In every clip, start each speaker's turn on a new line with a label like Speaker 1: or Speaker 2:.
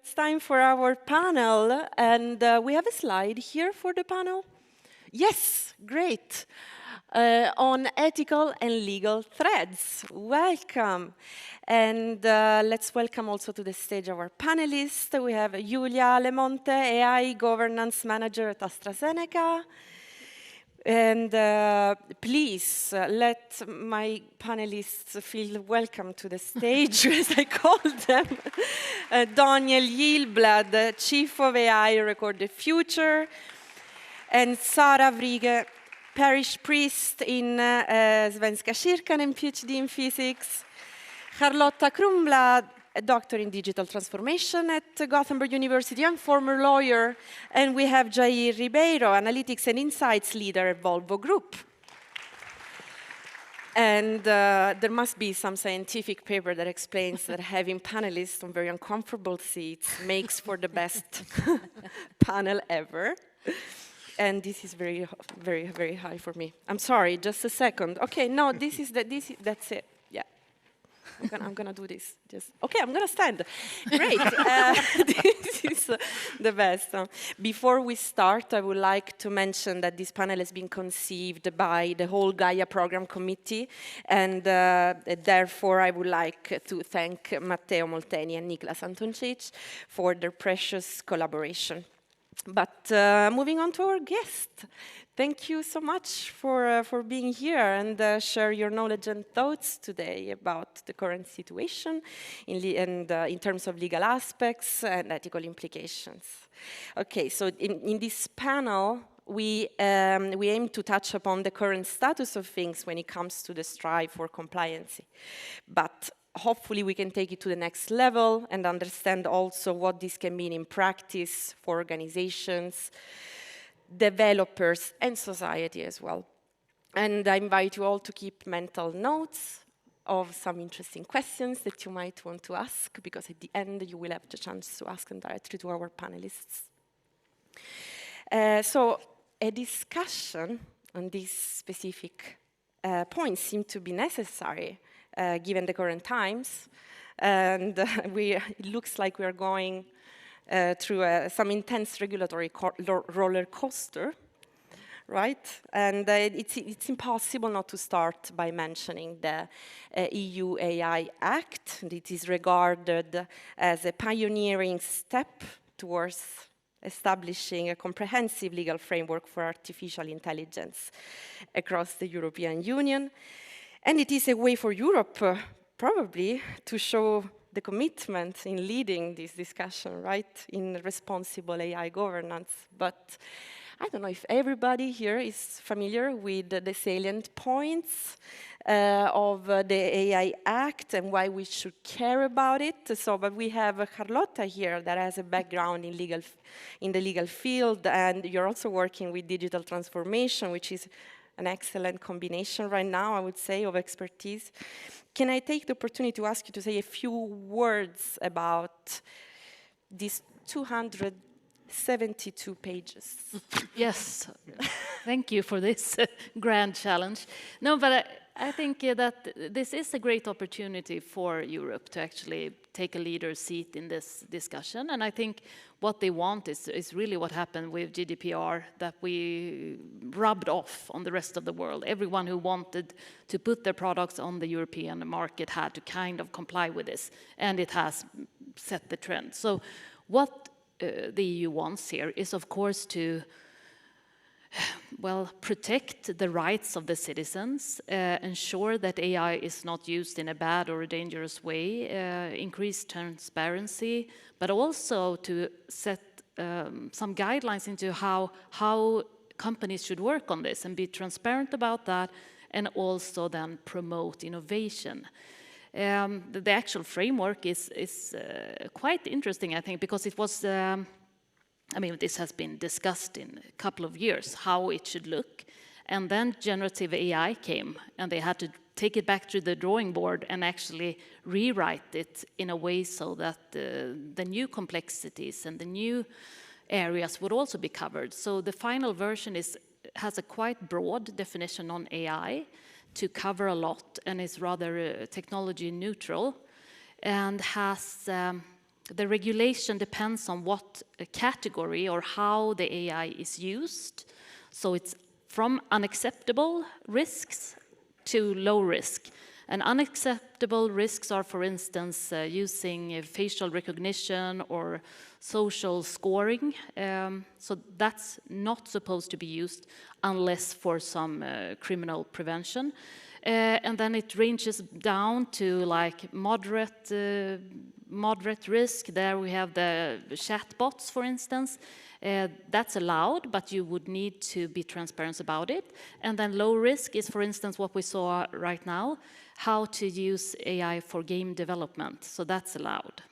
Speaker 1: it's time for our panel, and we have a slide here for the panel. Yes, great. On ethical and legal threads. Welcome. And let's welcome also to the stage our panelists. We have Julia Lemonte, AI Governance Manager at AstraZeneca. And please let my panelists feel welcome to the stage, as I call them. Daniel Gillblad, Chief of AI Record the Future, and Sara Wrige, Parish Priest in Svenska kyrkan and Ph.D. in Physics. Charlotta Kronblad, a doctor in digital transformation at Gothenburg University and former lawyer. And we have Jair Ribeiro, Analytics and Insights Leader at Volvo Group. And there must be some scientific paper that explains that having panelists on very uncomfortable seats makes for the best panel ever. And this is very, very, very high for me. I'm sorry, just a second. Okay, no, that's it. Yeah, I'm gonna do this. Okay, I'm gonna stand. Great. This is the best. Before we start, I would like to mention that this panel has been conceived by the whole GAIA program committee, and therefore I would like to thank Matteo Molteni and Niklas Antoncic for their precious collaboration. But moving on to our guest, thank you so much for being here and share your knowledge and thoughts today about the current situation in terms of legal aspects and ethical implications. Okay, so in this panel, we aim to touch upon the current status of things when it comes to the strive for compliancy. But hopefully we can take it to the next level and understand also what this can mean in practice for organizations, developers, and society as well. And I invite you all to keep mental notes of some interesting questions that you might want to ask, because at the end you will have the chance to ask them directly to our panelists. So a discussion on these specific points seems to be necessary given the current times, and it looks like we are going through some intense regulatory roller coaster, right? And it's impossible not to start by mentioning the EU AI Act. It is regarded as a pioneering step towards establishing a comprehensive legal framework for artificial intelligence across the European Union. And it is a way for Europe, probably, to show the commitment in leading this discussion, right, in responsible AI governance. But I don't know if everybody here is familiar with the salient points of the AI Act and why we should care about it. But we have Charlotta here that has a background in the legal field, and you're also working with digital transformation, which is an excellent combination right now, I would say, of expertise. Can I take the opportunity to ask you to say a few words about these 272 pages?
Speaker 2: Yes, thank you for this grand challenge. No, but I think that this is a great opportunity for Europe to actually take a leader seat in this discussion. And I think what they want is really what happened with GDPR, that we rubbed off on the rest of the world. Everyone who wanted to put their products on the European market had to kind of comply with this, and it has set the trend. So what the EU wants here is, of course, to protect the rights of the citizens, ensure that AI is not used in a bad or a dangerous way, increase transparency, but also to set some guidelines into how companies should work on this and be transparent about that, and also then promote innovation. The actual framework is quite interesting, I think, because it was this has been discussed in a couple of years, how it should look. And then generative AI came, and they had to take it back to the drawing board and actually rewrite it in a way so that the new complexities and the new areas would also be covered. So the final version has a quite broad definition on AI to cover a lot, and is rather technology neutral, and has the regulation depends on what category or how the AI is used. So it's from unacceptable risks to low risk. And unacceptable risks are, for instance, using facial recognition or social scoring. So that's not supposed to be used unless for some criminal prevention. And then it ranges down to like moderate risk. There we have the chatbots, for instance. That's allowed, but you would need to be transparent about it. And then low risk is, for instance, what we saw right now, how to use AI for game development. So that's allowed.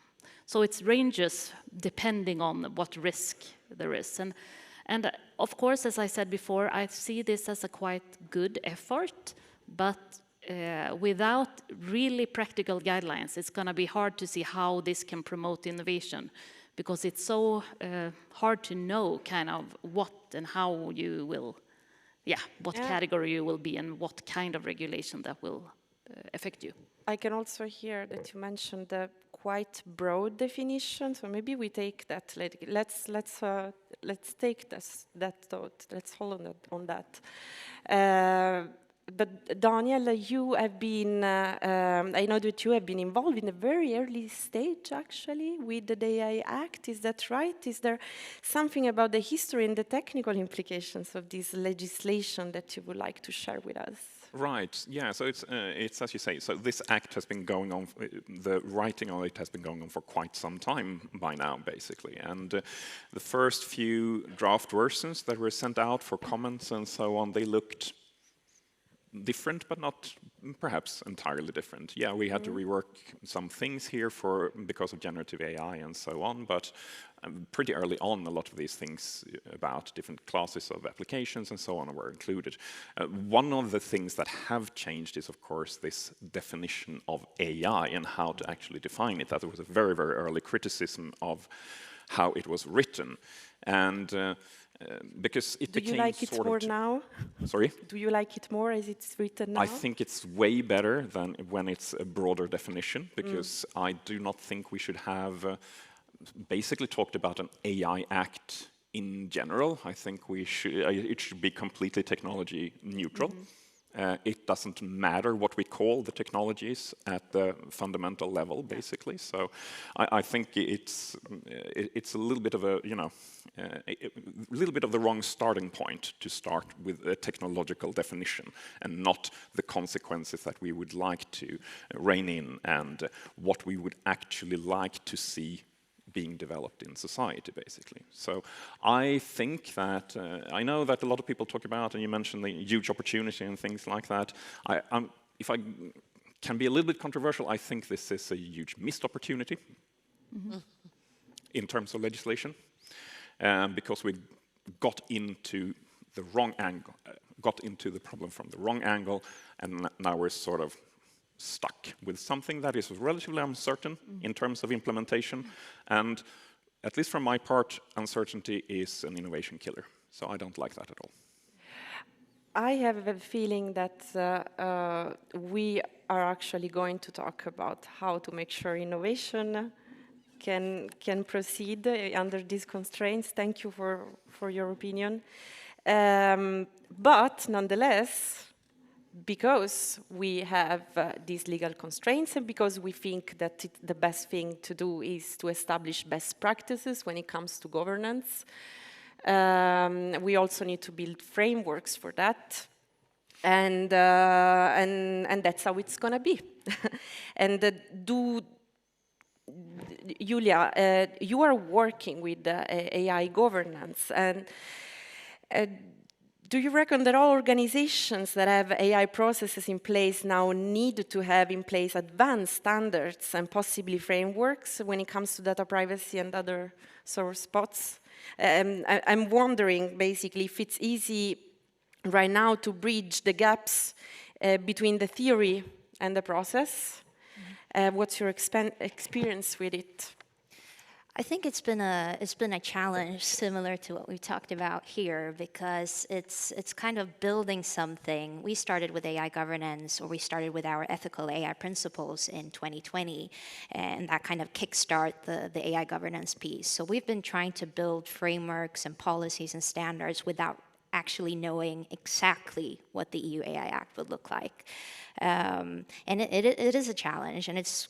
Speaker 2: So it ranges depending on what risk there is. And of course, as I said before, I see this as a quite good effort, but without really practical guidelines, it's going to be hard to see how this can promote innovation, because it's so hard to know kind of what and how you will, what category you will be and what kind of regulation that will affect you.
Speaker 1: I can also hear that you mentioned the quite broad definition, so maybe we take that. Let's take that thought. Let's hold on that. But Danila, you have been, I know that you have been involved in a very early stage, actually, with the AI Act. Is that right? Is there something about the history and the technical implications of this legislation that you would like to share with us?
Speaker 3: Right, yeah, so it's as you say, so this act has been going on, the writing on it has been going on for quite some time by now, basically. And the first few draft versions that were sent out for comments and so on, they looked different, but not perhaps entirely different. Yeah, we had to rework some things here because of generative AI and so on, but pretty early on, a lot of these things about different classes of applications and so on were included. One of the things that have changed is, of course, this definition of AI and how to actually define it. That was a very, very early criticism of how it was written. And because it became
Speaker 1: Do you like it more now?
Speaker 3: Sorry?
Speaker 1: Do you like it more as it's written now?
Speaker 3: I think it's way better than when it's a broader definition, because I do not think we should have basically talked about an AI Act in general. I think it should be completely technology neutral. It doesn't matter what we call the technologies at the fundamental level, basically. So I think it's a little bit of a, a little bit of the wrong starting point to start with a technological definition and not the consequences that we would like to rein in and what we would actually like to see being developed in society, basically. So I think that, I know that a lot of people talk about, and you mentioned the huge opportunity and things like that. If I can be a little bit controversial, I think this is a huge missed opportunity in terms of legislation, because we got into the wrong angle, got into the problem from the wrong angle, and now we're sort of stuck with something that is relatively uncertain in terms of implementation. And at least from my part, uncertainty is an innovation killer. So I don't like that at all.
Speaker 1: I have a feeling that we are actually going to talk about how to make sure innovation can proceed under these constraints. Thank you for your opinion. But nonetheless, because we have these legal constraints and because we think that the best thing to do is to establish best practices when it comes to governance, we also need to build frameworks for that. And that's how it's going to be. And Julia, you are working with AI governance, and do you reckon that all organizations that have AI processes in place now need to have in place advanced standards and possibly frameworks when it comes to data privacy and other sore spots? I'm wondering, basically, if it's easy right now to bridge the gaps between the theory and the process. What's your experience with it?
Speaker 4: I think it's been a challenge similar to what we talked about here, because it's kind of building something. We started with AI governance, or we started with our ethical AI principles in 2020, and that kind of kickstart the AI governance piece. So we've been trying to build frameworks and policies and standards without actually knowing exactly what the EU AI Act would look like. And it is a challenge, and it's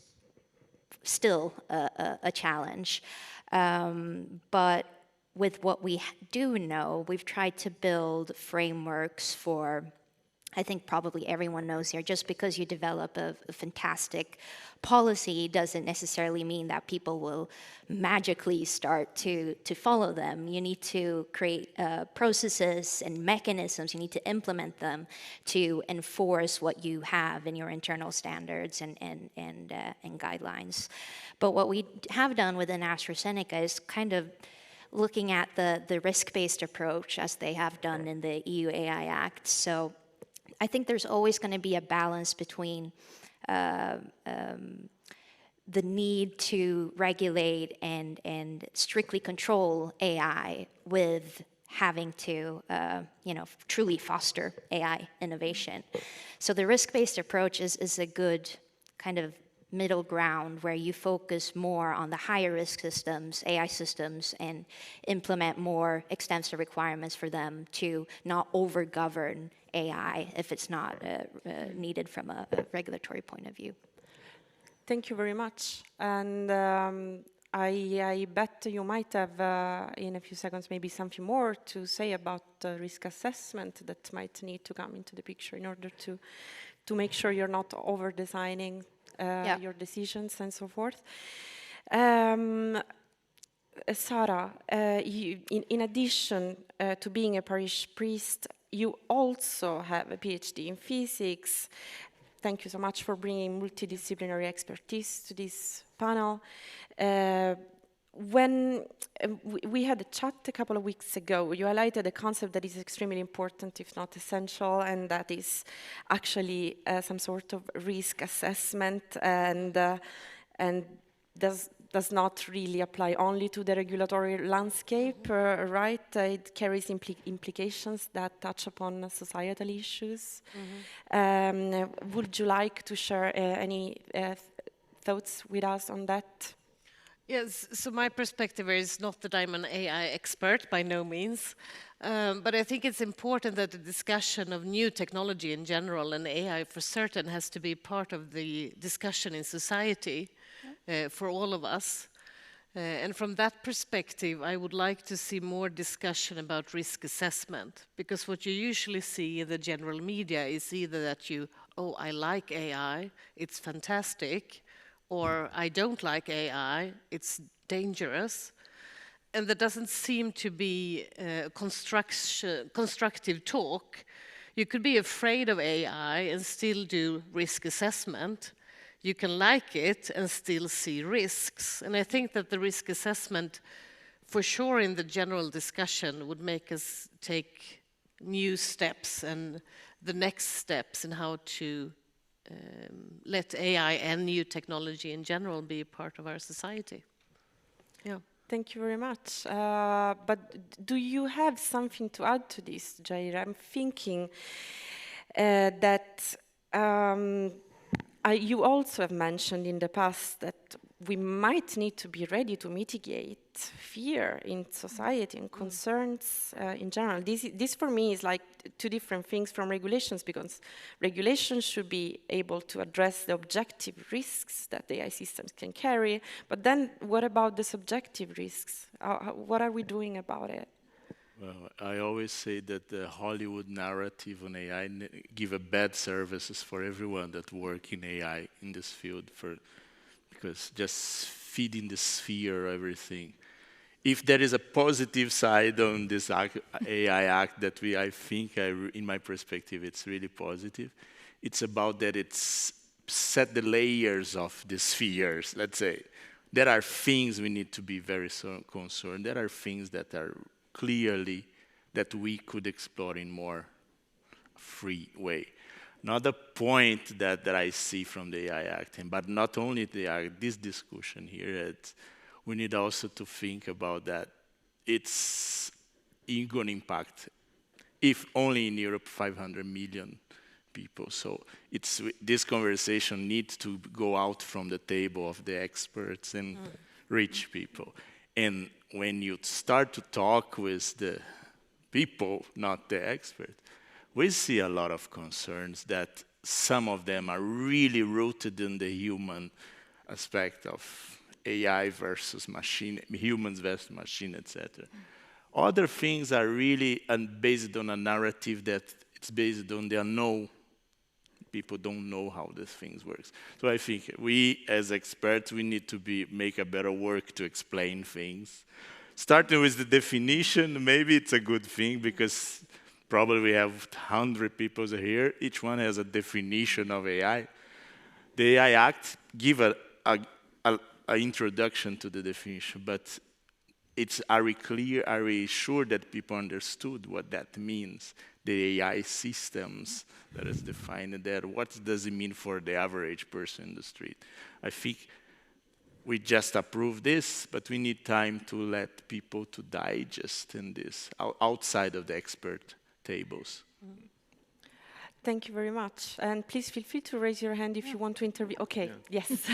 Speaker 4: still a challenge. But with what we do know, we've tried to build frameworks for, I think probably everyone knows here, just because you develop a fantastic policy doesn't necessarily mean that people will magically start to follow them. You need to create processes and mechanisms. You need to implement them to enforce what you have in your internal standards and guidelines. But what we have done within AstraZeneca is kind of looking at the risk-based approach, as they have done in the EU AI Act. So I think there's always going to be a balance between the need to regulate and strictly control AI with having to, truly foster AI innovation. So the risk-based approach is a good kind of middle ground where you focus more on the higher risk systems, AI systems, and implement more extensive requirements for them to not over-govern AI if it's not needed from a regulatory point of view.
Speaker 1: Thank you very much. And I bet you might have, in a few seconds, maybe something more to say about risk assessment that might need to come into the picture in order to make sure you're not over-designing your decisions and so forth. Sara, in addition to being a parish priest, you also have a PhD in physics. Thank you so much for bringing multidisciplinary expertise to this panel. When we had a chat a couple of weeks ago, you highlighted a concept that is extremely important, if not essential, and that is actually some sort of risk assessment, and does not really apply only to the regulatory landscape, right? It carries implications that touch upon societal issues. Would you like to share any thoughts with us on that?
Speaker 5: Yes, so my perspective is not that I'm an AI expert, by no means, but I think it's important that the discussion of new technology in general and AI for certain has to be part of the discussion in society for all of us. And from that perspective, I would like to see more discussion about risk assessment, because what you usually see in the general media is either that I like AI, it's fantastic, or I don't like AI, it's dangerous. And there doesn't seem to be constructive talk. You could be afraid of AI and still do risk assessment. You can like it and still see risks. And I think that the risk assessment, for sure in the general discussion, would make us take new steps and the next steps in how to let AI and new technology in general be a part of our society. Yeah.
Speaker 1: Thank you very much. But do you have something to add to this, Jair? I'm thinking that you also have mentioned in the past that we might need to be ready to mitigate fear in society and concerns in general. This for me is like two different things from regulations, because regulations should be able to address the objective risks that the AI systems can carry, but then what about the subjective risks? What are we doing about it?
Speaker 6: Well, I always say that the Hollywood narrative on AI give a bad services for everyone that work in AI in this field, because just feeding the sphere everything. If there is a positive side on this AI Act that I think, in my perspective, it's really positive. It's about that it's set the layers of the spheres, let's say. There are things we need to be very concerned. There are things that are clearly that we could explore in more free way. Another point that I see from the AI Act, but not only the AI, this discussion here, we need also to think about that it's going to impact, if only in Europe, 500 million people. So this conversation needs to go out from the table of the experts and rich people. And when you start to talk with the people, not the experts, we see a lot of concerns that some of them are really rooted in the human aspect of AI versus machine, humans versus machine, etc. Other things are really based on a narrative that it's based on the unknown. People don't know how these things work. So I think we, as experts, we need to make a better work to explain things. Starting with the definition, maybe it's a good thing because probably we have 100 people here. Each one has a definition of AI. The AI Act give an introduction to the definition, but are we clear, are we sure that people understood what that means? The AI systems that is defined there, what does it mean for the average person in the street? I think we just approve this, but we need time to let people to digest in this, outside of the expert tables.
Speaker 1: Thank you very much. And please feel free to raise your hand if you want to interview. Okay, yes.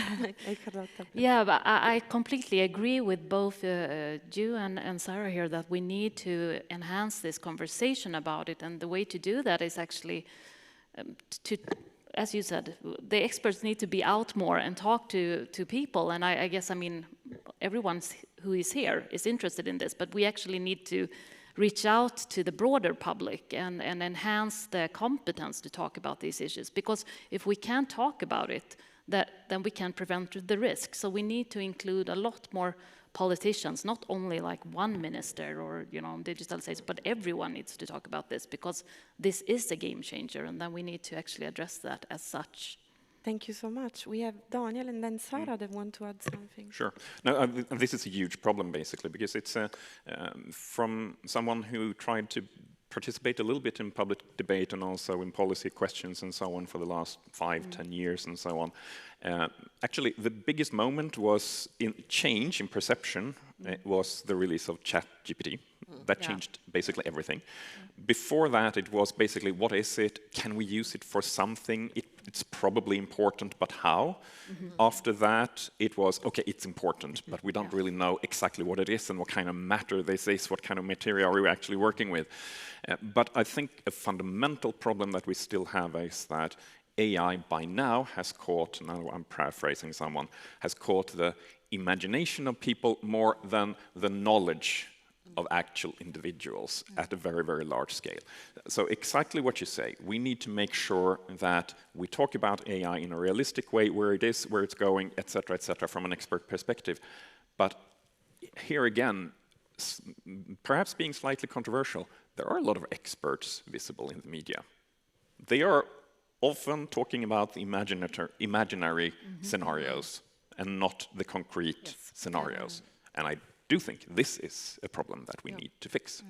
Speaker 2: Yeah, but I completely agree with both you and Sara here that we need to enhance this conversation about it. And the way to do that is actually as you said, the experts need to be out more and talk to people. And I guess, I mean, everyone who is here is interested in this, but we actually need to reach out to the broader public and enhance the competence to talk about these issues. Because if we can't talk about it, then we can prevent the risk. So we need to include a lot more politicians, not only like one minister or, you know, digital sales, but everyone needs to talk about this because this is a game changer, and then we need to actually address that as such.
Speaker 1: Thank you so much. We have Daniel and then Sara that want to add something.
Speaker 3: Sure. No, this is a huge problem, basically, because it's from someone who tried to participate a little bit in public debate and also in policy questions and so on for the last 5-10 years and so on. Actually, the biggest moment was in change in perception. It was the release of ChatGPT. That changed basically everything. Before that, it was basically, what is it? Can we use it for something? It's probably important, but how? After that, it was, okay, it's important, but we don't really know exactly what it is and what kind of matter this is, what kind of material are we actually working with. But I think a fundamental problem that we still have is that AI by now has caught, now I'm paraphrasing someone, has caught the imagination of people more than the knowledge of actual individuals at a very, very large scale. So exactly what you say, we need to make sure that we talk about AI in a realistic way, where it is, where it's going, etc., from an expert perspective. But here again, perhaps being slightly controversial, there are a lot of experts visible in the media. They are often talking about the imaginary scenarios and not the concrete scenarios. And I do think this is a problem that we need to fix.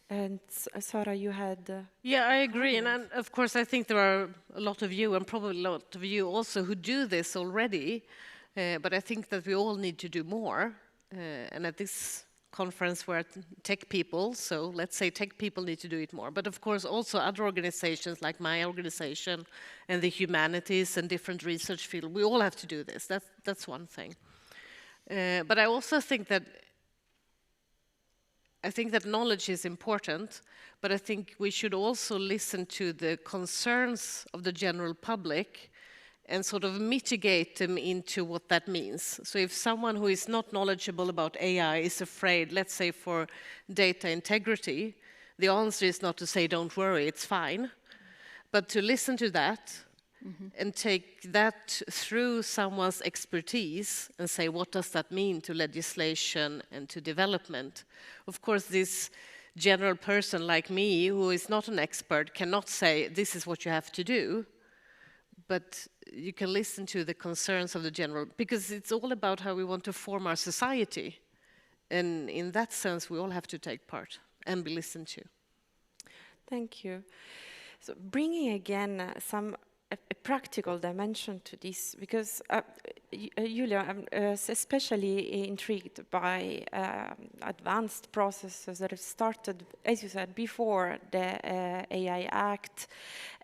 Speaker 1: And Sara, you had...
Speaker 5: Yeah, I agree. And of course, I think there are a lot of you, and probably a lot of you also, who do this already. But I think that we all need to do more. And at this conference, we're tech people, so let's say tech people need to do it more. But of course, also other organizations like my organization and the humanities and different research fields, we all have to do this. That's one thing. But I also think that knowledge is important, but I think we should also listen to the concerns of the general public and sort of mitigate them into what that means. So if someone who is not knowledgeable about AI is afraid, let's say for data integrity, the answer is not to say, don't worry, it's fine, but to listen to that and take that through someone's expertise and say, what does that mean to legislation and to development? Of course, this general person like me, who is not an expert, cannot say, this is what you have to do. But you can listen to the concerns of the general, because it's all about how we want to form our society. And in that sense, we all have to take part and be listened to.
Speaker 1: Thank you. So bringing again a practical dimension to this, because Julia, I'm especially intrigued by advanced processes that have started, as you said, before the AI Act.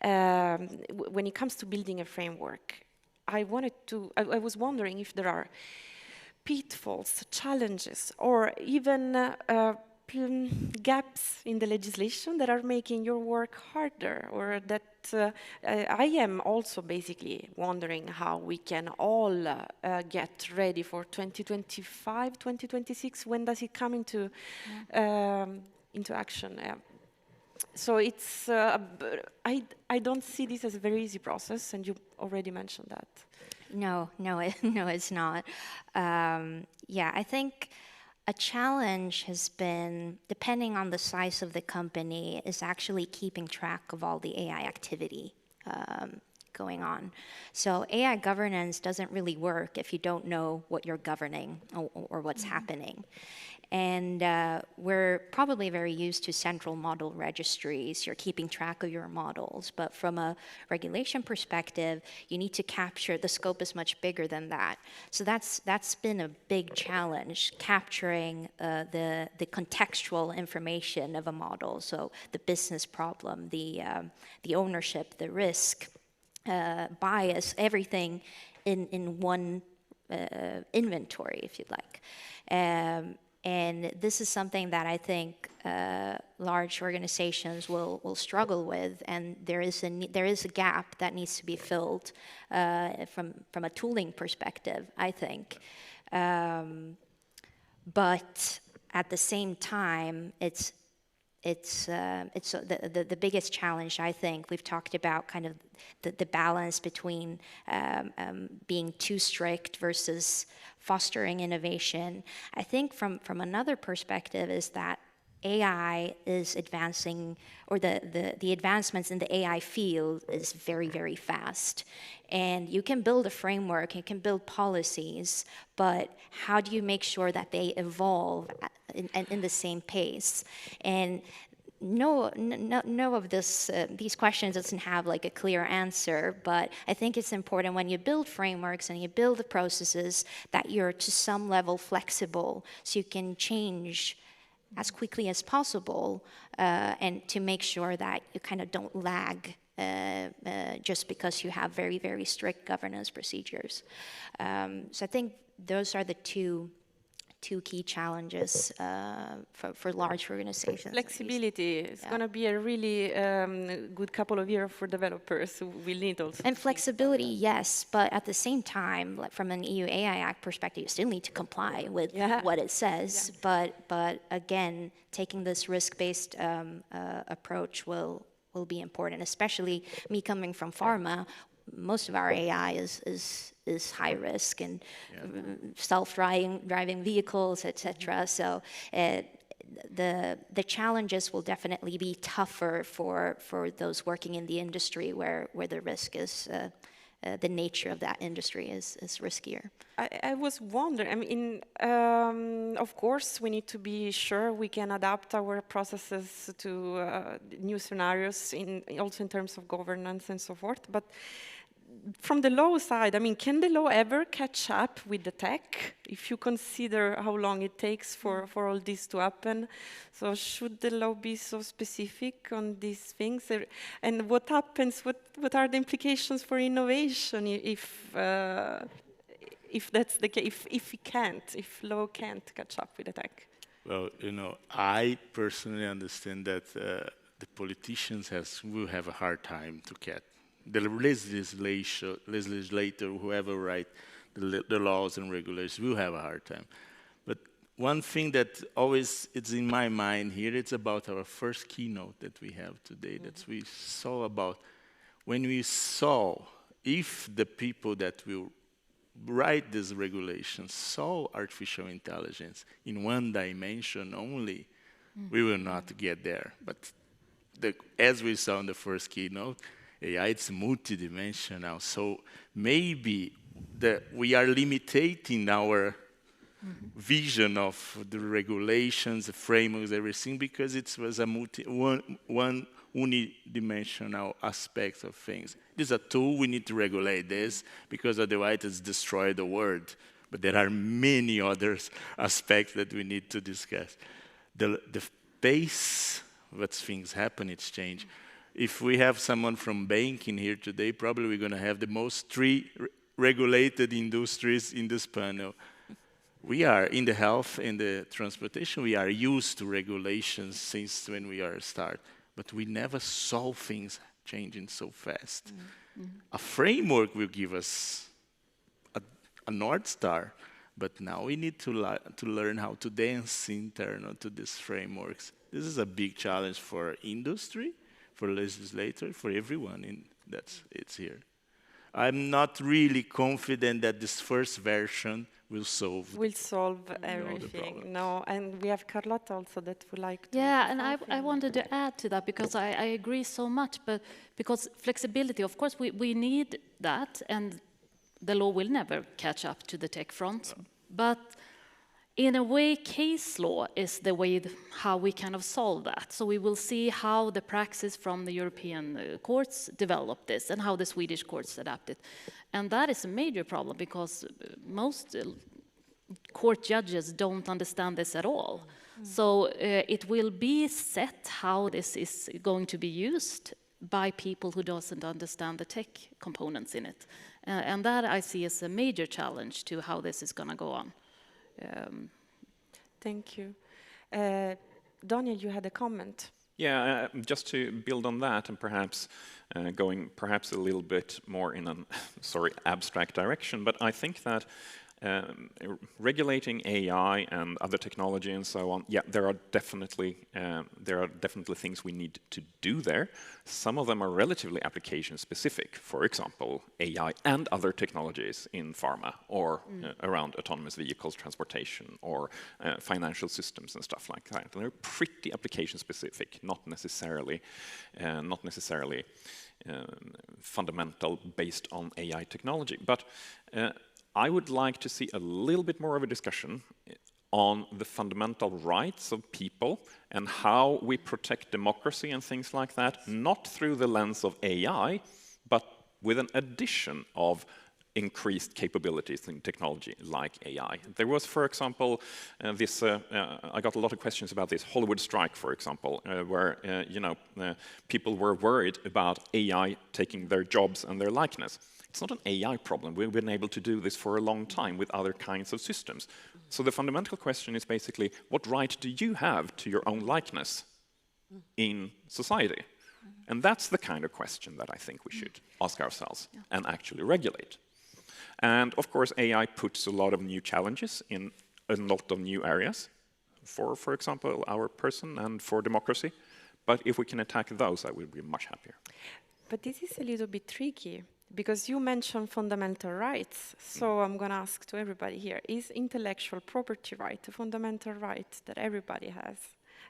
Speaker 1: When it comes to building a framework, I was wondering if there are pitfalls, challenges, or even gaps in the legislation that are making your work harder, or that I am also basically wondering how we can all get ready for 2025, 2026. When does it come into action? So it's I don't see this as a very easy process, and you already mentioned that.
Speaker 4: No, it's not. Yeah, I think a challenge has been, depending on the size of the company, is actually keeping track of all the AI activity going on. So AI governance doesn't really work if you don't know what you're governing or what's happening. And we're probably very used to central model registries. You're keeping track of your models. But from a regulation perspective, you need to capture, the scope is much bigger than that. So that's been a big challenge, capturing the contextual information of a model. So the business problem, the ownership, the risk, bias, everything in one inventory, if you'd like. And this is something that I think large organizations will struggle with, and there is a gap that needs to be filled from a tooling perspective, I think. But at the same time, it's the biggest challenge, I think. We've talked about kind of the balance between being too strict versus fostering innovation. I think from another perspective is that AI is advancing, or the advancements in the AI field is very, very fast. And you can build a framework, you can build policies, but how do you make sure that they evolve in the same pace? And no of these questions doesn't have like a clear answer, but I think it's important when you build frameworks and you build the processes that you're to some level flexible, so you can change as quickly as possible, and to make sure that you kind of don't lag just because you have very, very strict governance procedures. So I think those are the two key challenges for large organizations.
Speaker 1: Flexibility is going to be a really good couple of years for developers who will need also.
Speaker 4: And flexibility, yes, but at the same time, like from an EU AI Act perspective, you still need to comply with what it says. Yeah. But again, taking this risk-based approach will be important, especially me coming from pharma. Most of our AI is high risk and self-driving vehicles, etc. So the challenges will definitely be tougher for those working in the industry where the risk is the nature of that industry is riskier.
Speaker 1: I was wondering, I mean, of course, we need to be sure we can adapt our processes to new scenarios, also in terms of governance and so forth. But from the law side, I mean, can the law ever catch up with the tech, if you consider how long it takes for all this to happen? So should the law be so specific on these things? And what happens, what are the implications for innovation if that's the case, if law can't catch up with the tech?
Speaker 6: Well, I personally understand that the politicians will have a hard time to catch. The legislator, whoever write the laws and regulations, will have a hard time. But one thing that always is in my mind here, it's about our first keynote that we have today, that we saw about when we saw if the people that will write these regulations saw artificial intelligence in one dimension only, we will not get there. But as we saw in the first keynote, AI, it's multidimensional, so maybe we are limiting our vision of the regulations, the frameworks, everything, because it was a one unidimensional aspect of things. This is a tool, we need to regulate this, because otherwise it's destroy the world. But there are many other aspects that we need to discuss. The pace that things happen, it's change. If we have someone from banking here today, probably we're going to have the most three regulated industries in this panel. We are in the health and the transportation, we are used to regulations since when we are start, but we never saw things changing so fast. A framework will give us a North Star, but now we need to learn how to dance internal to these frameworks. This is a big challenge for industry, for legislators, for everyone it's here. I'm not really confident that this first version will solve
Speaker 1: everything. No, and we have Charlotta also that would like to.
Speaker 2: Yeah, and I wanted to add to that, because I agree so much, but because flexibility, of course, we need that, and the law will never catch up to the tech front. No. But in a way, case law is the way how we kind of solve that. So we will see how the praxis from the European courts develop this and how the Swedish courts adapt it. And that is a major problem, because most court judges don't understand this at all. So it will be set how this is going to be used by people who doesn't understand the tech components in it. And that I see as a major challenge to how this is going to go on.
Speaker 1: Thank you. Daniel, you had a comment.
Speaker 3: Yeah, just to build on that, and perhaps going perhaps a little bit more in an abstract direction, but I think that regulating AI and other technology and so on, yeah, there are definitely things we need to do there. Some of them are relatively application specific. For example, AI and other technologies in pharma, or around autonomous vehicles, transportation, or financial systems and stuff like that. And they're pretty application specific, not necessarily fundamental based on AI technology. But I would like to see a little bit more of a discussion on the fundamental rights of people and how we protect democracy and things like that, not through the lens of AI, but with an addition of increased capabilities in technology like AI. There was, for example, I got a lot of questions about this Hollywood strike, for example, where people were worried about AI taking their jobs and their likeness. It's not an AI problem. We've been able to do this for a long time with other kinds of systems. So the fundamental question is basically, what right do you have to your own likeness in society? And that's the kind of question that I think we should ask ourselves and actually regulate. And of course, AI puts a lot of new challenges in a lot of new areas, for example, our person and for democracy. But if we can attack those, I would be much happier.
Speaker 1: But this is a little bit tricky, because you mentioned fundamental rights. So I'm going to ask to everybody here, is intellectual property right a fundamental right that everybody has?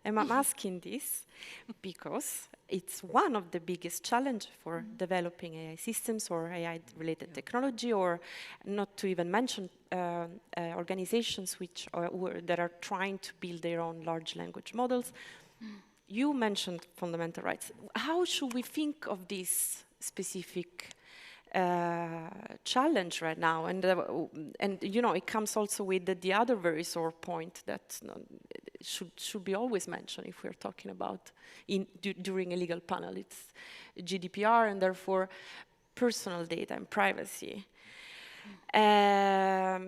Speaker 1: And I'm asking this because it's one of the biggest challenges for developing AI systems or AI-related technology, or not to even mention organizations that are trying to build their own large language models. You mentioned fundamental rights. How should we think of this specific challenge right now? And it comes also with the other very sore point that should be always mentioned if we're talking about during a legal panel. It's GDPR, and therefore personal data and privacy. I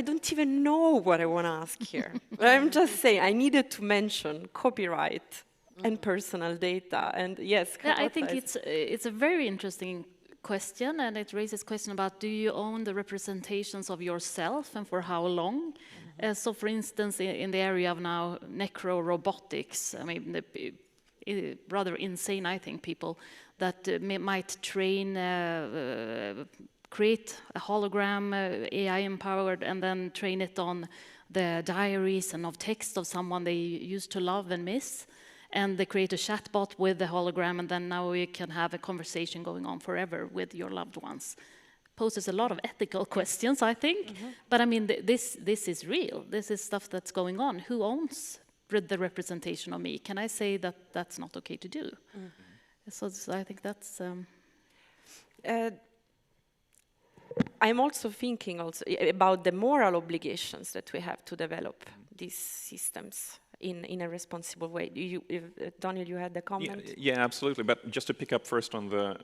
Speaker 1: don't even know what I want to ask here. I'm just saying I needed to mention copyright and personal data. And yes, Charlotta,
Speaker 2: I think it's a very interesting question, and it raises question about, do you own the representations of yourself and for how long? So for instance, in the area of now necro-robotics, I mean, rather insane, I think, people that might train, create a hologram, AI-empowered, and then train it on the diaries and of text of someone they used to love and miss. And they create a chatbot with the hologram, and then now we can have a conversation going on forever with your loved ones. poses a lot of ethical questions, I think. But I mean, this is real. This is stuff that's going on. Who owns the representation of me? Can I say that that's not okay to do? So I think that's...
Speaker 1: I'm also thinking about the moral obligations that we have to develop these systems in a responsible way. Daniel, you had a comment?
Speaker 3: Yeah, absolutely. But just to pick up first on the,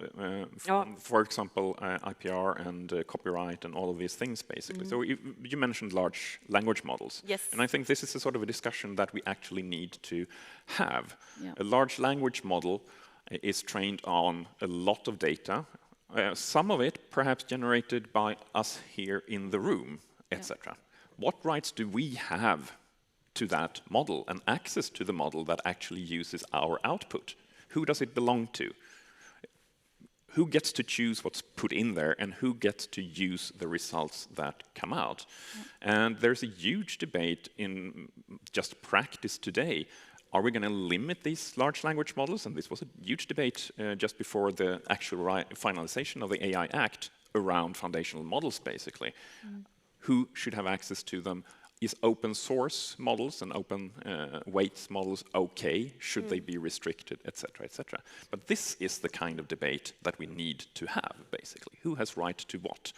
Speaker 3: for example, IPR and copyright and all of these things, basically. So you mentioned large language models.
Speaker 1: Yes.
Speaker 3: And I think this is a sort of a discussion that we actually need to have.
Speaker 2: Yeah.
Speaker 3: A large language model is trained on a lot of data, some of it perhaps generated by us here in the room, etc. What rights do we have to that model and access to the model that actually uses our output? Who does it belong to? Who gets to choose what's put in there and who gets to use the results that come out? And there's a huge debate in just practice today. Are we going to limit these large language models? And this was a huge debate just before the actual finalization of the AI Act around foundational models, basically. Who should have access to them? Is open source models and open weights models okay? Should they be restricted, etc., etc.? But this is the kind of debate that we need to have, basically. Who has right to what?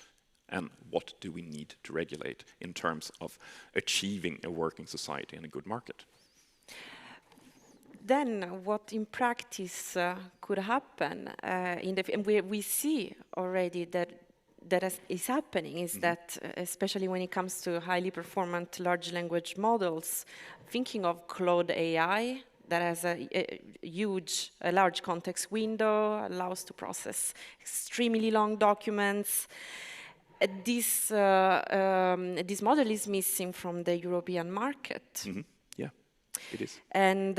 Speaker 3: And what do we need to regulate in terms of achieving a working society and a good market?
Speaker 1: Then what in practice could happen, we see already that is happening is that, especially when it comes to highly performant large language models, thinking of Claude AI, that has a large context window, allows to process extremely long documents. This model is missing from the European market.
Speaker 3: Yeah, it is.
Speaker 1: And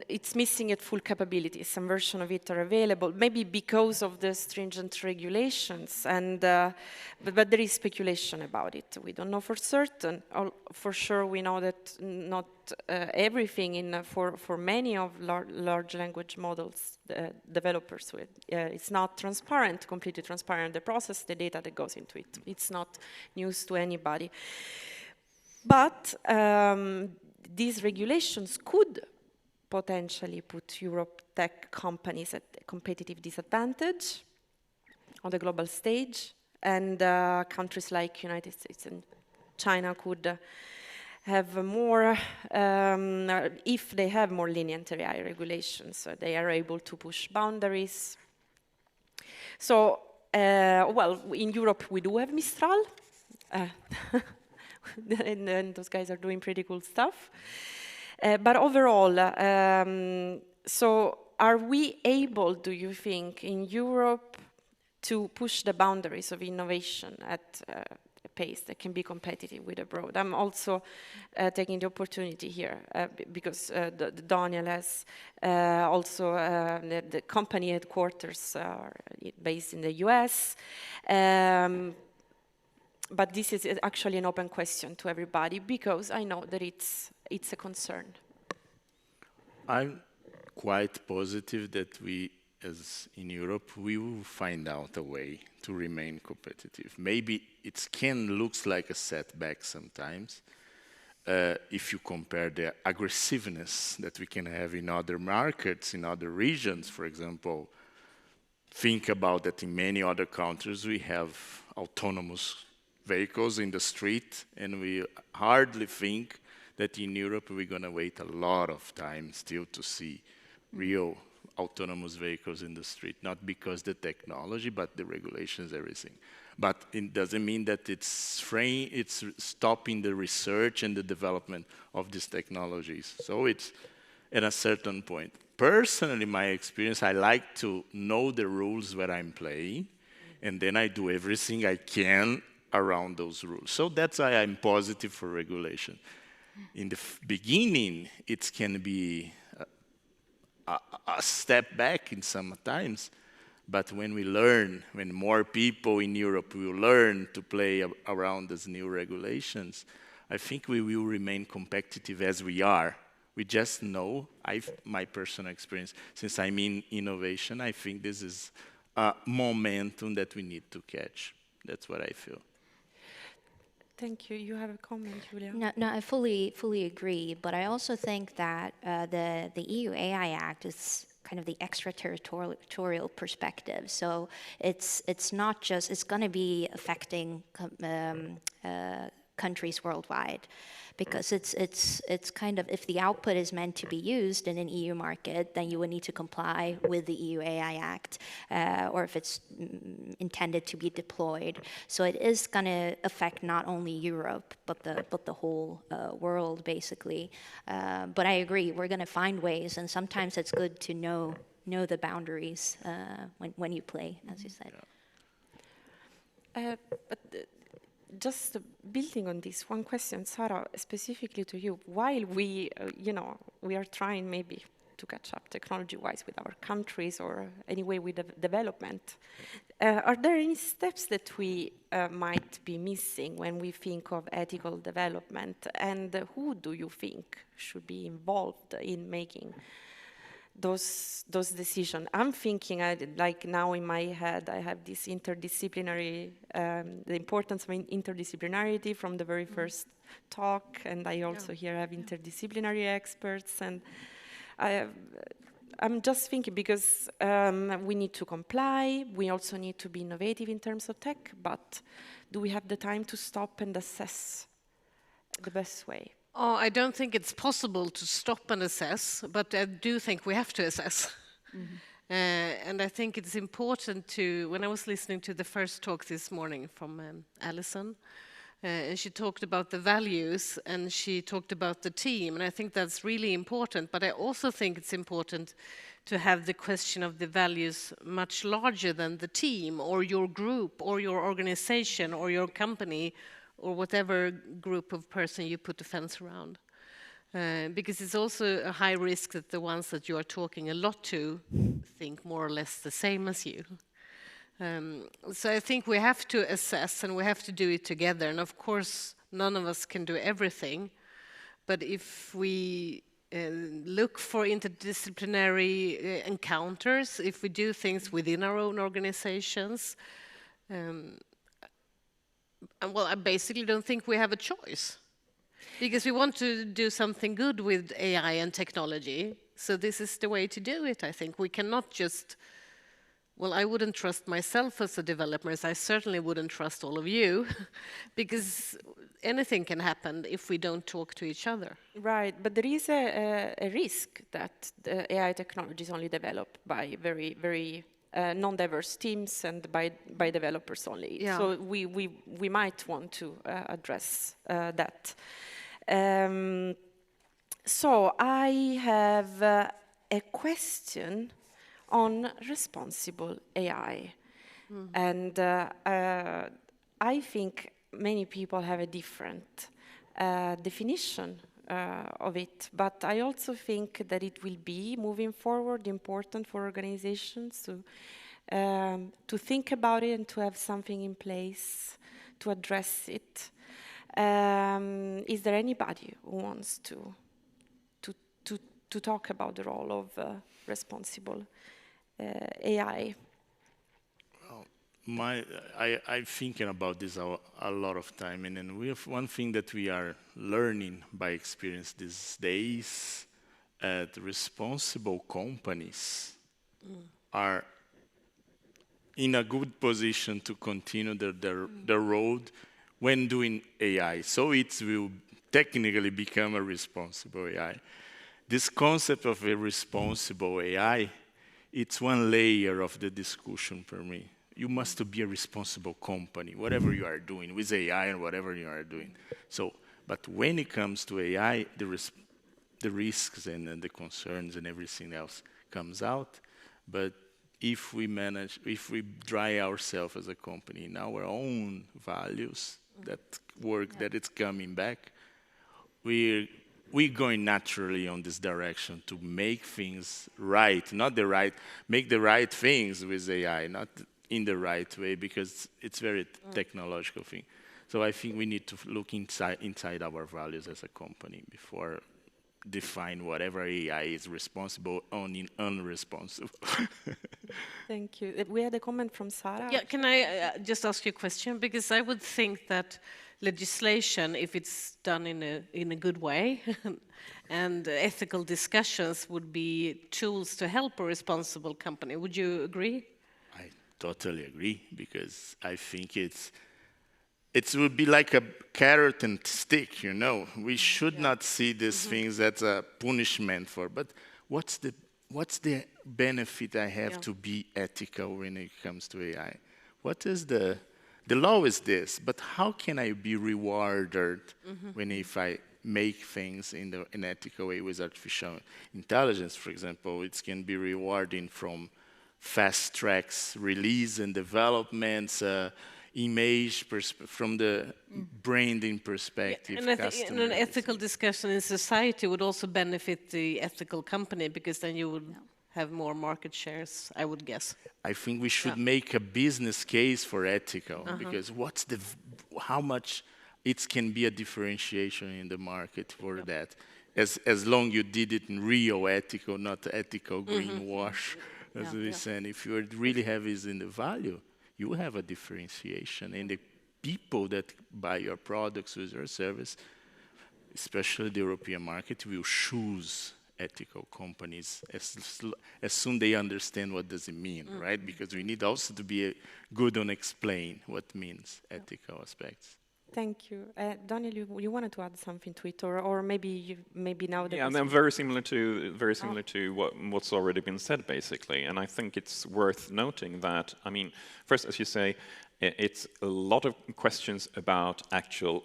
Speaker 1: it's missing at full capability. Some version of it are available, maybe because of the stringent regulations. And but there is speculation about it. We don't know for certain. For sure, we know that not everything for many of large language models developers it's not transparent, completely transparent. The process, the data that goes into it. It's not news to anybody. But these regulations could potentially put Europe tech companies at a competitive disadvantage on the global stage, and countries like United States and China could have more, if they have more lenient AI regulations, so they are able to push boundaries. So, in Europe we do have Mistral. And those guys are doing pretty cool stuff. But overall, so are we able, do you think, in Europe to push the boundaries of innovation at a pace that can be competitive with abroad? I'm also taking the opportunity here because Daniel has also the company headquarters are based in the US. But this is actually an open question to everybody because I know that it's a concern.
Speaker 6: I'm quite positive that we, as in Europe, we will find out a way to remain competitive. Maybe it looks like a setback sometimes if you compare the aggressiveness that we can have in other markets, in other regions, for example. Think about that in many other countries we have autonomous vehicles in the street, and we hardly think that in Europe we're going to wait a lot of time still to see real autonomous vehicles in the street, not because the technology, but the regulations, everything. But it doesn't mean that it's stopping the research and the development of these technologies. So it's at a certain point. Personally, my experience, I like to know the rules where I'm playing, and then I do everything I can around those rules. So that's why I'm positive for regulation. In the beginning, it can be a step back in some times, but when we learn, when more people in Europe will learn to play around these new regulations, I think we will remain competitive as we are. We just know, my personal experience, since I'm in innovation, I think this is momentum that we need to catch. That's what I feel.
Speaker 1: Thank you. You have a comment, Julia?
Speaker 4: No, I fully agree. But I also think that the EU AI Act is kind of the extraterritorial perspective. So it's not just, it's going to be affecting countries worldwide, because it's kind of, if the output is meant to be used in an EU market, then you would need to comply with the EU AI Act, or if it's intended to be deployed. So it is going to affect not only Europe, but the whole world, basically. But I agree, we're going to find ways, and sometimes it's good to know the boundaries when you play, as you said.
Speaker 1: Just building on this, one question, Sara, specifically to you. While we, we are trying maybe to catch up technology-wise with our countries or anyway with the development, are there any steps that we might be missing when we think of ethical development? And who do you think should be involved in making those decisions? I'm thinking, like now in my head, I have this interdisciplinary, the importance of interdisciplinarity from the very first talk, and I also here have interdisciplinary experts, and I'm just thinking, because we need to comply, we also need to be innovative in terms of tech, but do we have the time to stop and assess the best way?
Speaker 5: Oh, I don't think it's possible to stop and assess, but I do think we have to assess. And I think it's important to, when I was listening to the first talk this morning from Alison, and she talked about the values and she talked about the team, and I think that's really important, but I also think it's important to have the question of the values much larger than the team or your group or your organization or your company or whatever group of person you put the fence around. Because it's also a high risk that the ones that you are talking a lot to think more or less the same as you. So I think we have to assess and we have to do it together. And of course, none of us can do everything. But if we look for interdisciplinary encounters, if we do things within our own organizations, well, I basically don't think we have a choice, because we want to do something good with AI and technology. So this is the way to do it, I think. We cannot just, well, I wouldn't trust myself as a developer, as I certainly wouldn't trust all of you, because anything can happen if we don't talk to each other.
Speaker 1: Right, but there is a risk that the AI technology is only developed by very, very non-diverse teams and by developers only.
Speaker 5: Yeah.
Speaker 1: So we might want to address that. So I have a question on responsible AI. And I think many people have a different definition of it, but I also think that it will be, moving forward, important for organizations to think about it and to have something in place to address it. Is there anybody who wants to talk about the role of responsible AI?
Speaker 6: I'm thinking about this a lot of time, and then we have one thing that we are learning by experience these days, responsible companies are in a good position to continue the road when doing AI. So it will technically become a responsible AI. This concept of a responsible AI, it's one layer of the discussion for me. You must be a responsible company, whatever you are doing with AI and whatever you are doing. So, but when it comes to AI, the risks and the concerns and everything else comes out. But if we dry ourselves as a company in our own values, that work that it's coming back, we're going naturally on this direction to make things right, make the right things with AI, not in the right way, because it's very technological thing. So I think we need to look inside our values as a company before define whatever AI is responsible or unresponsible.
Speaker 1: Thank you. We had a comment from Sara.
Speaker 5: Yeah, can I just ask you a question? Because I would think that legislation, if it's done in a good way, and ethical discussions would be tools to help a responsible company. Would you agree?
Speaker 6: I totally agree, because I think it would be like a carrot and stick, you know. We should not see these things as a punishment for, but what's the benefit I have to be ethical when it comes to AI? What is the law is this, but how can I be rewarded when if I make things in an ethical way with artificial intelligence, for example? It can be rewarding from fast tracks release and developments, image from the branding perspective.
Speaker 5: And an ethical discussion in society would also benefit the ethical company, because then you would have more market shares, I would guess.
Speaker 6: I think we should make a business case for ethical, because how much it can be a differentiation in the market for that. As long you did it in real ethical, not ethical greenwash, as we said. If you really have it in the value, you have a differentiation, and the people that buy your products with your service, especially the European market, will choose ethical companies as soon they understand what does it mean, right? Because we need also to be good on explain what means ethical aspects.
Speaker 1: Thank you. Danila, you wanted to add something to it, or maybe now that...
Speaker 3: Yeah, and then very similar to what's already been said, basically. And I think it's worth noting that, I mean, first, as you say, it's a lot of questions about actual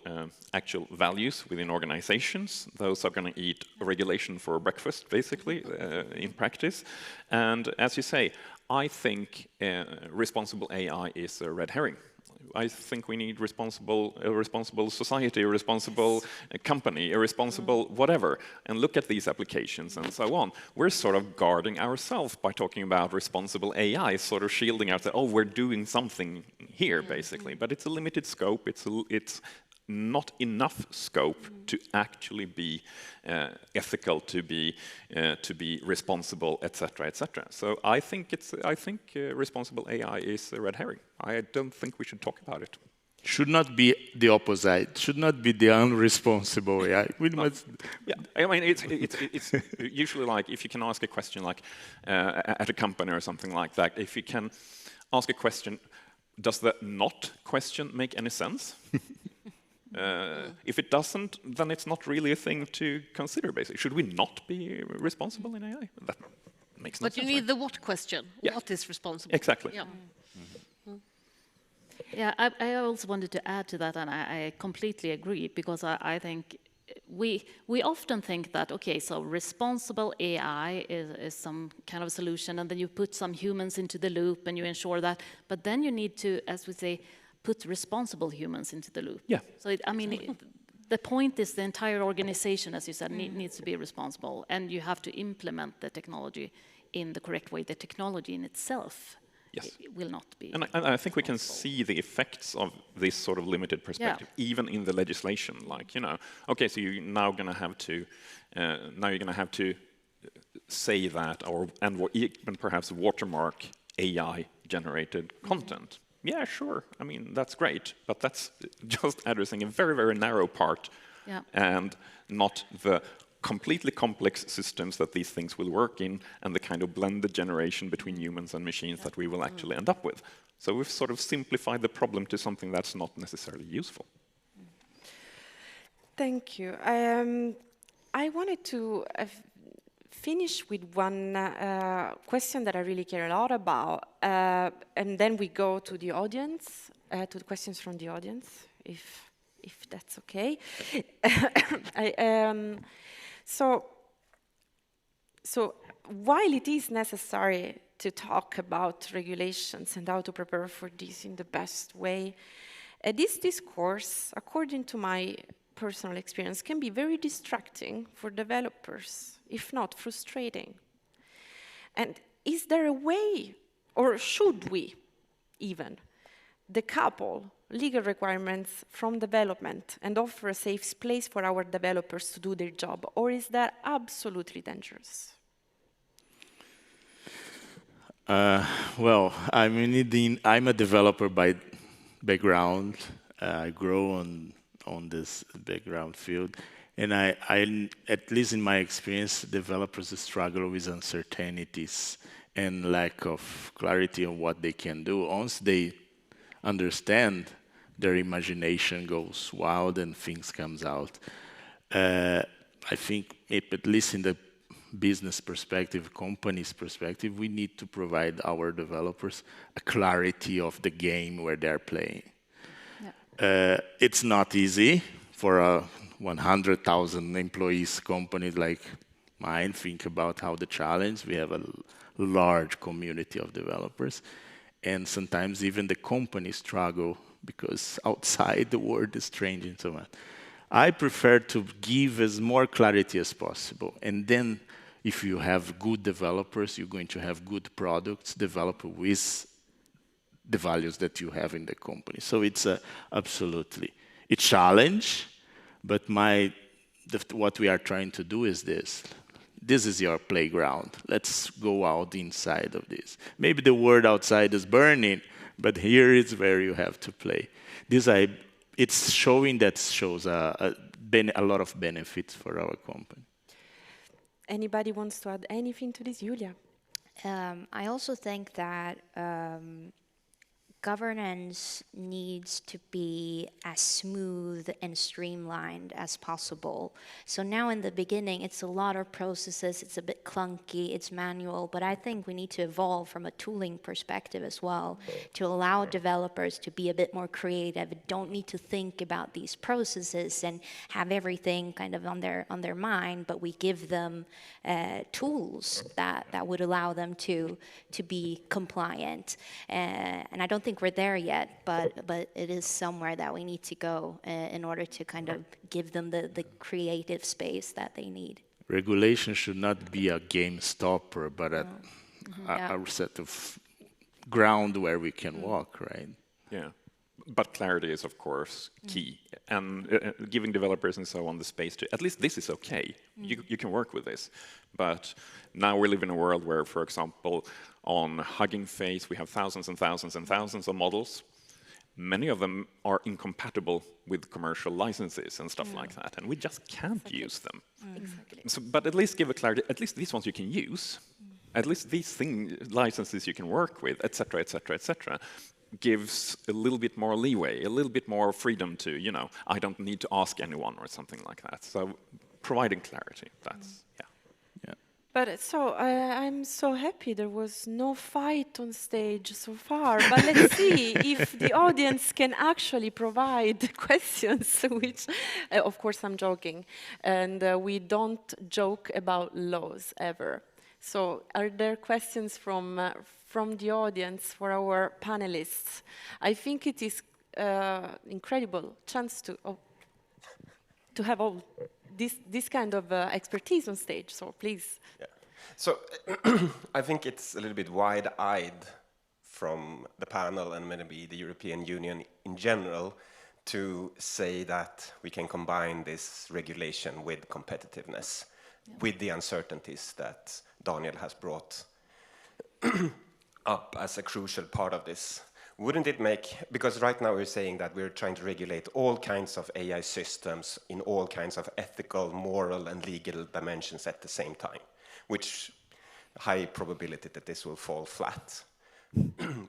Speaker 3: values within organizations. Those are going to eat regulation for breakfast, basically, in practice. And as you say, I think responsible AI is a red herring. I think we need a responsible society, a responsible company, a responsible whatever, and look at these applications and so on. We're sort of guarding ourselves by talking about responsible AI, sort of shielding out that, oh, we're doing something here, basically. But it's a limited scope. It's not enough scope to actually be ethical, to be responsible, etc., etc. So I think responsible AI is a red herring. I don't think we should talk about it.
Speaker 6: Should not be the opposite. Should not be the unresponsible AI. We must.
Speaker 3: Yeah, I mean it's usually like if you can ask a question like at a company or something like that. If you can ask a question, does the not question make any sense? If it doesn't, then it's not really a thing to consider, basically. Should we not be responsible in AI? That makes no sense.
Speaker 5: But you need the what question.
Speaker 3: Yeah.
Speaker 5: What is responsible?
Speaker 3: Exactly.
Speaker 5: Yeah.
Speaker 2: Yeah, I also wanted to add to that, and I completely agree, because I think we often think that, okay, so responsible AI is some kind of solution, and then you put some humans into the loop and you ensure that, but then you need to, as we say, put responsible humans into the loop.
Speaker 3: Yeah.
Speaker 2: So, the point is the entire organization, as you said, needs to be responsible, and you have to implement the technology in the correct way. The technology in itself will not be.
Speaker 3: And I think we can see the effects of this sort of limited perspective, even in the legislation. Like, you know, okay, so you're now going to have to say that, and even perhaps watermark AI-generated content. Yeah, sure. I mean, that's great, but that's just addressing a very, very narrow part, and not the completely complex systems that these things will work in, and the kind of blended generation between humans and machines that we will actually end up with. So we've sort of simplified the problem to something that's not necessarily useful.
Speaker 1: Thank you. I wanted to finish with one question that I really care a lot about, and then we go to the audience, to the questions from the audience, if that's okay. So while it is necessary to talk about regulations and how to prepare for this in the best way, this discourse, according to my personal experience, can be very distracting for developers, if not frustrating. And is there a way, or should we even, decouple legal requirements from development and offer a safe place for our developers to do their job, or is that absolutely dangerous?
Speaker 6: Well, I'm a developer by background. I grow on this background field, and I, at least in my experience, developers struggle with uncertainties and lack of clarity on what they can do. Once they understand, their imagination goes wild and things comes out. I think, at least in the business perspective, company's perspective, we need to provide our developers a clarity of the game where they're playing. Yeah. It's not easy for a 100,000 employees company like mine. Think about how the challenge. We have a large community of developers, and sometimes even the companies struggle because outside the world is changing so much. I prefer to give as more clarity as possible, and then if you have good developers, you're going to have good products developed with the values that you have in the company. So it's absolutely a challenge, but what we are trying to do is this. This is your playground. Let's go out inside of this. Maybe the world outside is burning, but here is where you have to play. It's showing that shows a lot of benefits for our company.
Speaker 1: Anybody wants to add anything to this, Julia?
Speaker 4: I also think that governance needs to be as smooth and streamlined as possible. So now in the beginning, it's a lot of processes, it's a bit clunky, it's manual, but I think we need to evolve from a tooling perspective as well to allow developers to be a bit more creative, don't need to think about these processes and have everything kind of on their mind, but we give them tools that would allow them to be compliant. And I don't think we're there yet, but it is somewhere that we need to go in order to kind of give them the creative space that they need.
Speaker 6: Regulation should not be a game stopper, but a set of ground where we can walk, right?
Speaker 3: Yeah. But clarity is, of course, key. And giving developers and so on the space to, at least this is okay. You can work with this. But now we live in a world where, for example, on Hugging Face, we have thousands and thousands and thousands of models. Many of them are incompatible with commercial licenses and stuff like that, and we just can't use them.
Speaker 1: Exactly.
Speaker 3: So, but at least give a clarity, at least these ones you can use. At least these licenses you can work with, etc., etc., etc., gives a little bit more leeway, a little bit more freedom to, I don't need to ask anyone or something like that. So providing clarity, that's, yeah.
Speaker 1: But so I'm so happy there was no fight on stage so far. But let's see if the audience can actually provide questions, which, of course, I'm joking. And we don't joke about laws ever. So are there questions from the audience for our panelists? I think it is incredible chance to have all this kind of expertise on stage, so please.
Speaker 7: Yeah. So I think it's a little bit wide-eyed from the panel and maybe the European Union in general to say that we can combine this regulation with competitiveness, with the uncertainties that Daniel has brought up as a crucial part of this. Wouldn't it make, because right now we're saying that we're trying to regulate all kinds of AI systems in all kinds of ethical, moral, and legal dimensions at the same time, which high probability that this will fall flat.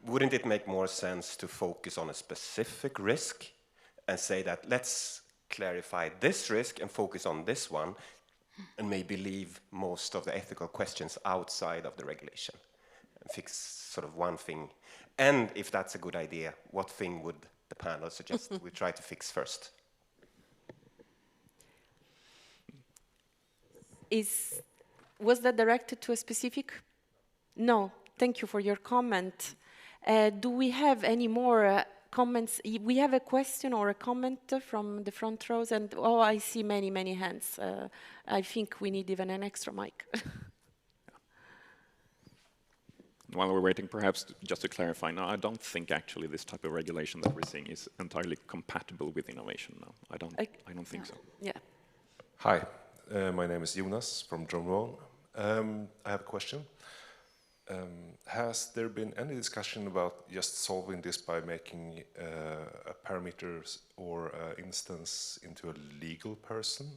Speaker 7: Wouldn't it make more sense to focus on a specific risk and say that let's clarify this risk and focus on this one and maybe leave most of the ethical questions outside of the regulation and fix sort of one thing? And if that's a good idea, what thing would the panel suggest we try to fix first?
Speaker 1: Was that directed to a specific? No, thank you for your comment. Do we have any more comments? We have a question or a comment from the front rows, and I see many, many hands. I think we need even an extra mic.
Speaker 3: while we're waiting, perhaps just to clarify, no, I don't think actually this type of regulation that we're seeing is entirely compatible with innovation. No, I don't think so.
Speaker 1: Yeah.
Speaker 8: Hi, my name is Jonas from Drumroll. I have a question. Has there been any discussion about just solving this by making a parameters or instance into a legal person?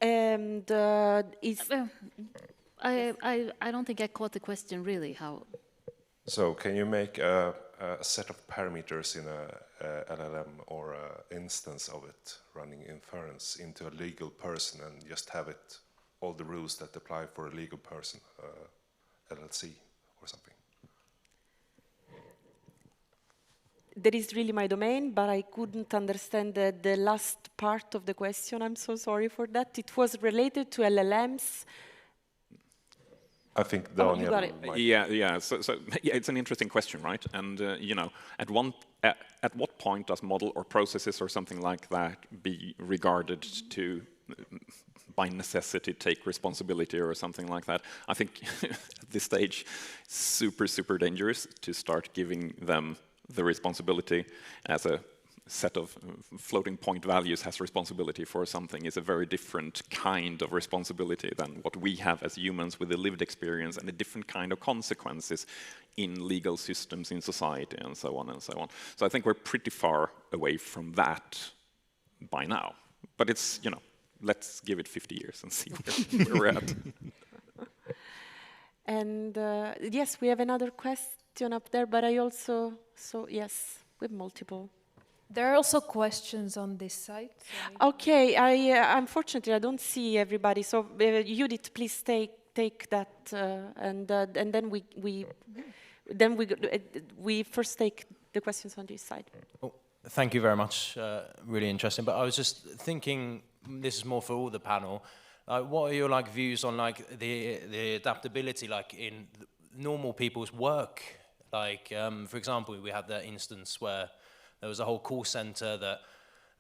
Speaker 1: And
Speaker 2: I don't think I caught the question really. How?
Speaker 8: So can you make a set of parameters in a LLM or an instance of it running inference into a legal person and just have it all the rules that apply for a legal person, LLC or something?
Speaker 1: That is really my domain, but I couldn't understand the last part of the question. I'm so sorry for that. It was related to LLMs.
Speaker 8: I think Danila
Speaker 1: you got it.
Speaker 8: might.
Speaker 3: Yeah. So yeah, it's an interesting question, right? And you know, at what point does model or processes or something like that be regarded to, by necessity, take responsibility or something like that? I think at this stage, super dangerous to start giving them the responsibility as a set of floating point values has responsibility for something is a very different kind of responsibility than what we have as humans with a lived experience and a different kind of consequences in legal systems in society and so on and so on. So I think we're pretty far away from that by now. But it's, you know, let's give it 50 years and see where we're at.
Speaker 1: And yes, we have another question up there, but I also, yes, we have multiple.
Speaker 9: There are also questions on this site. So
Speaker 1: Okay, unfortunately I don't see everybody. So Judith, please take that, and then we first take the questions on this side.
Speaker 10: Oh, thank you very much. Really interesting. But I was just thinking, this is more for all the panel. What are your views on the adaptability in normal people's work? For example, we had that instance where there was a whole call center that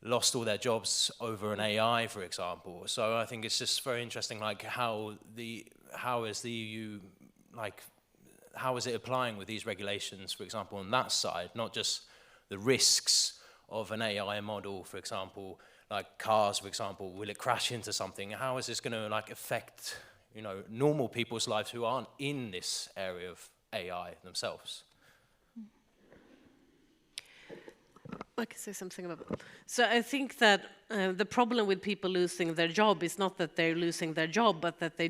Speaker 10: lost all their jobs over an AI, for example. So I think it's just very interesting, how is the EU, how is it applying with these regulations, for example, on that side, not just the risks of an AI model, for example, like cars, for example, will it crash into something? How is this going to affect, normal people's lives who aren't in this area of AI themselves?
Speaker 5: I can say something about that. So I think that the problem with people losing their job is not that they're losing their job, but that they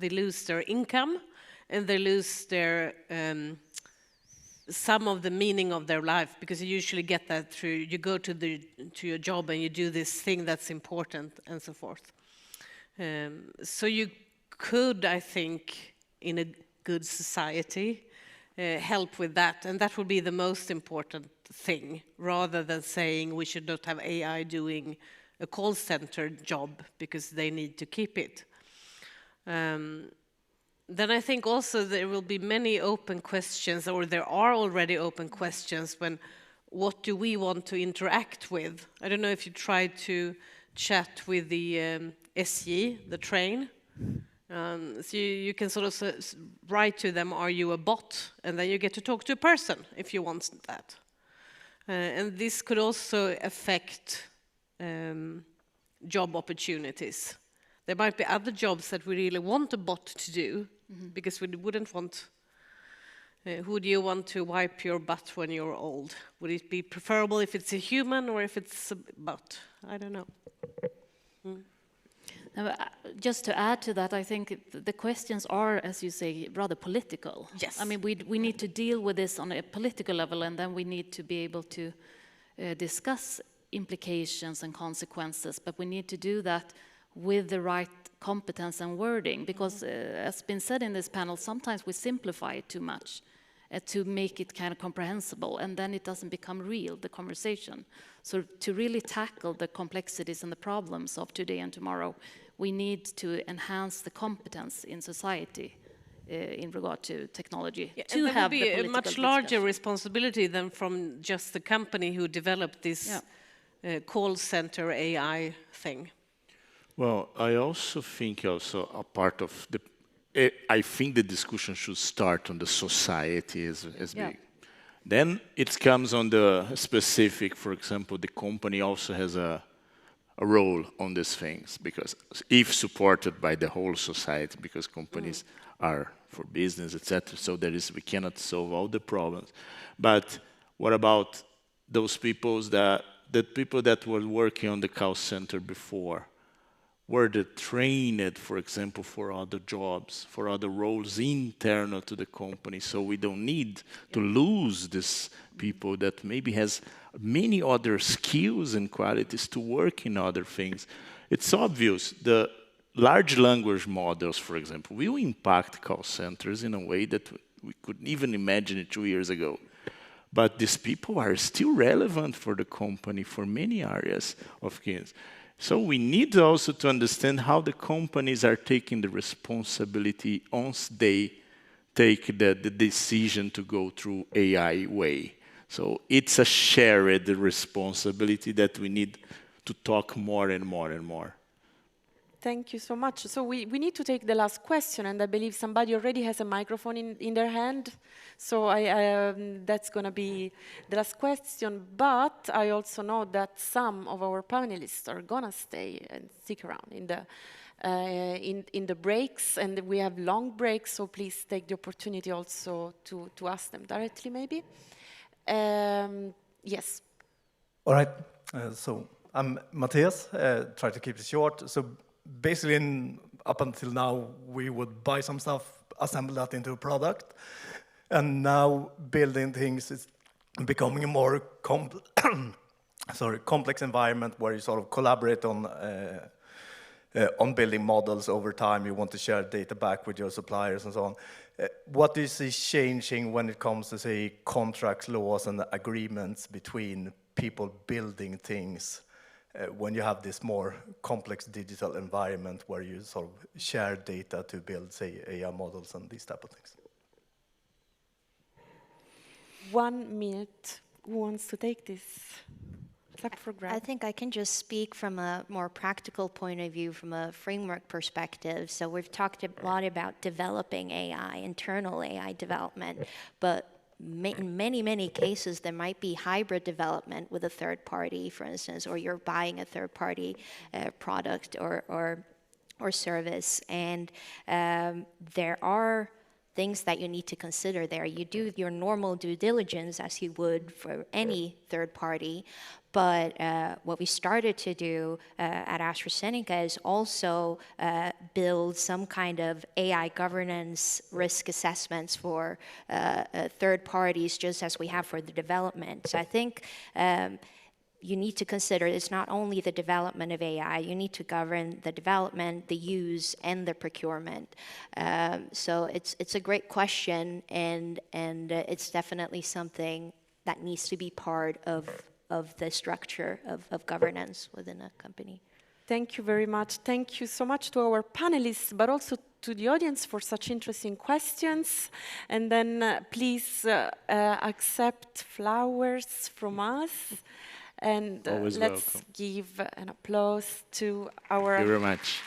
Speaker 5: lose their income and they lose their some of the meaning of their life, because you usually get that through you go to your job and you do this thing that's important and so forth. So you could, I think, in a good society, help with that, and that would be the most important thing, rather than saying we should not have AI doing a call center job because they need to keep it. Then I think also there will be many open questions, or there are already open questions, when what do we want to interact with? I don't know if you tried to chat with the SJ, the train. So you can sort of write to them, are you a bot? And then you get to talk to a person if you want that. And this could also affect job opportunities. There might be other jobs that we really want a bot to do, because we wouldn't want... who do you want to wipe your butt when you're old? Would it be preferable if it's a human or if it's a bot? I don't know.
Speaker 2: Now, just to add to that, I think the questions are, as you say, rather political.
Speaker 5: Yes.
Speaker 2: I mean, we need to deal with this on a political level, and then we need to be able to discuss implications and consequences, but we need to do that with the right competence and wording, because as been said in this panel, sometimes we simplify it too much to make it kind of comprehensible, and then it doesn't become real, the conversation. So to really tackle the complexities and the problems of today and tomorrow, we need to enhance the competence in society in regard to technology.
Speaker 5: Yeah,
Speaker 2: to
Speaker 5: and
Speaker 2: have
Speaker 5: that would be a much larger
Speaker 2: discussion.
Speaker 5: responsibility than from just the company who developed this call center AI thing.
Speaker 6: Well, I also think a part of the I think the discussion should start on the society as big. Then it comes on the specific, for example, the company also has a role on these things, because if supported by the whole society, because companies are for business, etc. So we cannot solve all the problems. But what about those people that were working on the call center before? Were they trained, for example, for other jobs, for other roles internal to the company? So we don't need to lose these people that maybe has many other skills and qualities to work in other things. It's obvious the large language models, for example, will impact call centers in a way that we couldn't even imagine it 2 years ago. But these people are still relevant for the company for many areas of things. So we need also to understand how the companies are taking the responsibility once they take the decision to go through AI way. So it's a shared responsibility that we need to talk more and more and more.
Speaker 1: Thank you so much. So we need to take the last question, and I believe somebody already has a microphone in their hand. So that's going to be the last question. But I also know that some of our panelists are going to stay and stick around in the breaks, and we have long breaks. So please take the opportunity also to ask them directly, maybe. Yes.
Speaker 11: All right. So I'm Matthias. Try to keep it short. So basically, up until now, we would buy some stuff, assemble that into a product, and now building things is becoming a more complex environment where you sort of collaborate on building models over time. You want to share data back with your suppliers and so on. What is changing when it comes to, say, contracts, laws, and agreements between people building things? When you have this more complex digital environment where you sort of share data to build, say, AI models and these type of things.
Speaker 1: 1 minute. Who wants to take this? Up for grabs.
Speaker 4: I think I can just speak from a more practical point of view, from a framework perspective. So we've talked a lot about developing AI, internal AI development, but in many, many cases, there might be hybrid development with a third party, for instance, or you're buying a third party product or service. And there are things that you need to consider there. You do your normal due diligence as you would for any third party. But what we started to do at AstraZeneca is also build some kind of AI governance risk assessments for third parties, just as we have for the development. So I think you need to consider it's not only the development of AI, you need to govern the development, the use, and the procurement. So it's a great question, and it's definitely something that needs to be part of the structure of governance within a company.
Speaker 1: Thank you very much. Thank you so much to our panelists, but also to the audience for such interesting questions. And then please accept flowers from us. And let's give an applause to our...
Speaker 6: Thank you very much.